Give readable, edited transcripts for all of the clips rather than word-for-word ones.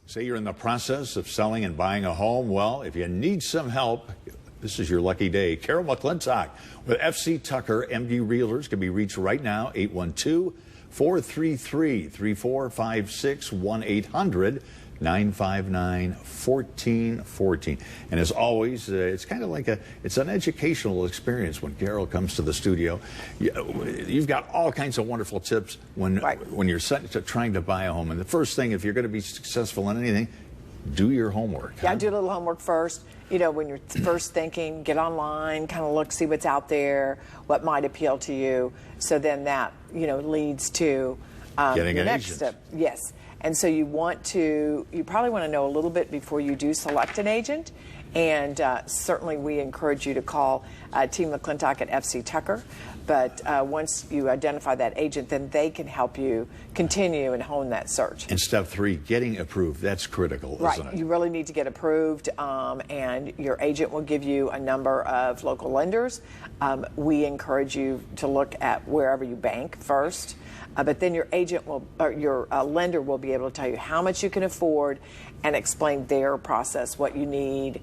Say you're in the process of selling and buying a home. Well, if you need some help, this is your lucky day. Carol McClintock with FC Tucker MD Realtors can be reached right now, 812-433-3456, 1-800-959-1414. And as always, it's kind of like it's an educational experience when Carol comes to the studio. You've got all kinds of wonderful tips when you're trying to buy a home. And the first thing, if you're going to be successful in anything, do your homework. Yeah, do a little homework first. You know, when you're first thinking, get online, kind of look, see what's out there, what might appeal to you. So then that, leads to getting the an next agent. step. Yes. And so you probably want to know a little bit before you do select an agent. And certainly we encourage you to call Team McClintock at FC Tucker. But once you identify that agent, then they can help you continue and hone that search. And step 3, getting approved. That's critical, isn't it? You really need to get approved, and your agent will give you a number of local lenders. We encourage you to look at wherever you bank first. But then your agent your lender will be able to tell you how much you can afford and explain their process, what you need,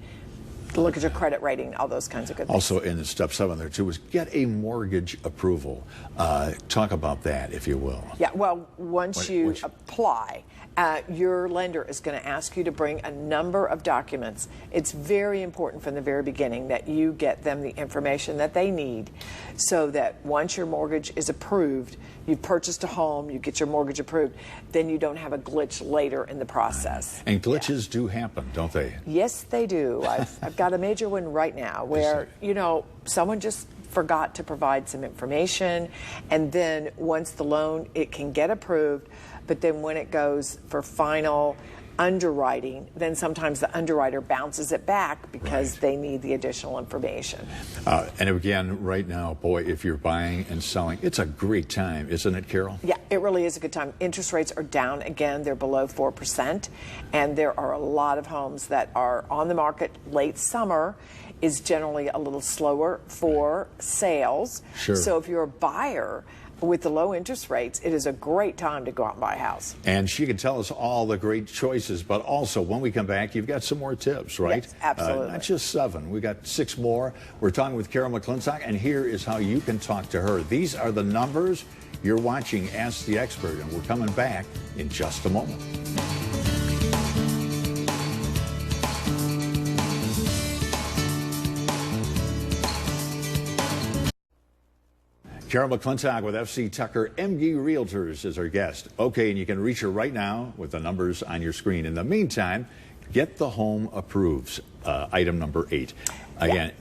look at your credit rating, all those kinds of good things. Also in step 7 there too is get a mortgage approval. Talk about that, if you will. Yeah, well, once you apply, your lender is going to ask you to bring a number of documents. It's very important from the very beginning that you get them the information that they need so that once your mortgage is approved, you've purchased a home, you get your mortgage approved, then you don't have a glitch later in the process. And glitches do happen, don't they? Yes, they do. I've got a major one right now where, someone just forgot to provide some information, and then once the loan, it can get approved, but then when it goes for final underwriting, then sometimes the underwriter bounces it back because they need the additional information. And again, right now, boy, if you're buying and selling, it's a great time, isn't it, Carol? Yeah, it really is a good time. Interest rates are down again. They're below 4%. And there are a lot of homes that are on the market. Late summer is generally a little slower for sales. Sure. So if you're a buyer, with the low interest rates, it is a great time to go out and buy a house. And she can tell us all the great choices, but also when we come back, you've got some more tips, right? Yes, absolutely. Not just 7. We got 6 more. We're talking with Carol McClintock, and here is how you can talk to her. These are the numbers. You're watching Ask the Expert, and we're coming back in just a moment. Carol McClintock with FC Tucker MD Realtors is our guest. Okay, and you can reach her right now with the numbers on your screen. In the meantime, get the home approved, item number 8. Again,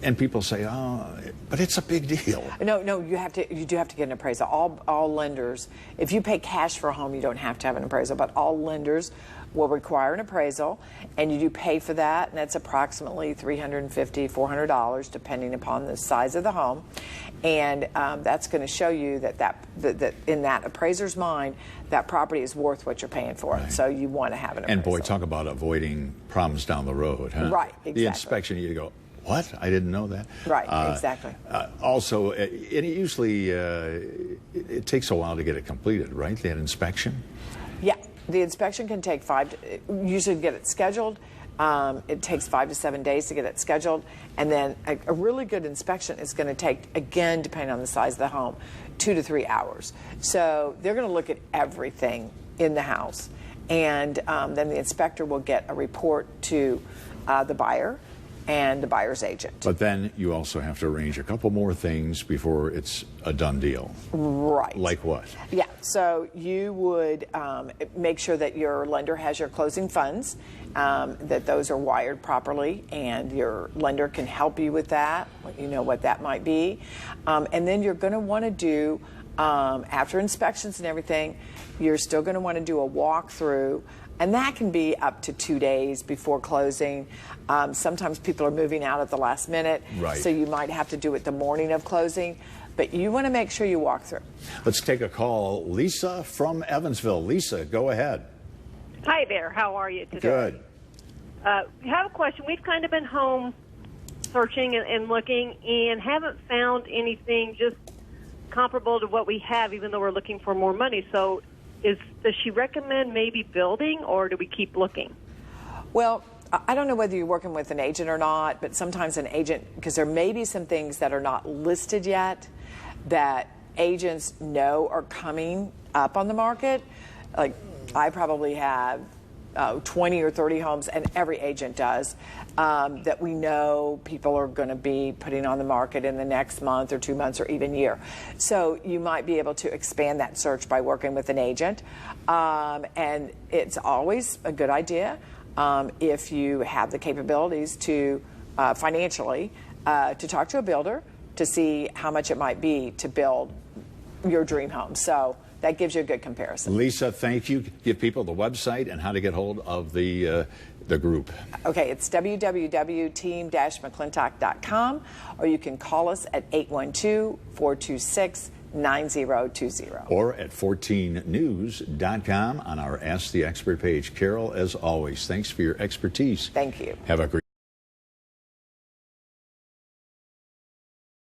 and people say, oh, but it's a big deal. No, you do have to get an appraisal. All lenders, if you pay cash for a home, you don't have to have an appraisal, but all lenders will require an appraisal, and you do pay for that, and that's approximately $350, $400, depending upon the size of the home. And that's going to show you that in that appraiser's mind, that property is worth what you're paying for it. So you want to have an appraisal. And boy, talk about avoiding problems down the road, huh? Right, exactly. The inspection, you go, what? I didn't know that. Right, exactly. Also, it usually it takes a while to get it completed, right? That inspection? Yeah, the inspection can take usually get it scheduled. It takes 5 to 7 days to get it scheduled, and then a really good inspection is going to take, again, depending on the size of the home, 2 to 3 hours. So they're going to look at everything in the house, and then the inspector will get a report to the buyer and the buyer's agent. But then you also have to arrange a couple more things before it's a done deal. Right. Like what? Yeah, so you would make sure that your lender has your closing funds, that those are wired properly, and your lender can help you with that, let you know what that might be. And then you're going to want to do, after inspections and everything, you're still going to want to do a walkthrough. And that can be up to 2 days before closing. Sometimes people are moving out at the last minute, so you might have to do it the morning of closing. But you want to make sure you walk through. Let's take a call. Lisa from Evansville. Lisa, go ahead. Hi there. How are you today? Good. I have a question. We've kind of been home searching and looking and haven't found anything just comparable to what we have, even though we're looking for more money. So does she recommend maybe building, or do we keep looking? Well, I don't know whether you're working with an agent or not, but sometimes an agent, because there may be some things that are not listed yet that agents know are coming up on the market. Like, I probably have 20 or 30 homes, and every agent does, that we know people are going to be putting on the market in the next month or 2 months or even year. So you might be able to expand that search by working with an agent. And it's always a good idea, if you have the capabilities to financially to talk to a builder to see how much it might be to build your dream home. So that gives you a good comparison. Lisa, thank you. Give people the website and how to get hold of the group. Okay, it's www.team-mcclintock.com, or you can call us at 812-426-9020. Or at 14news.com on our Ask the Expert page. Carol, as always, thanks for your expertise. Thank you. Have a great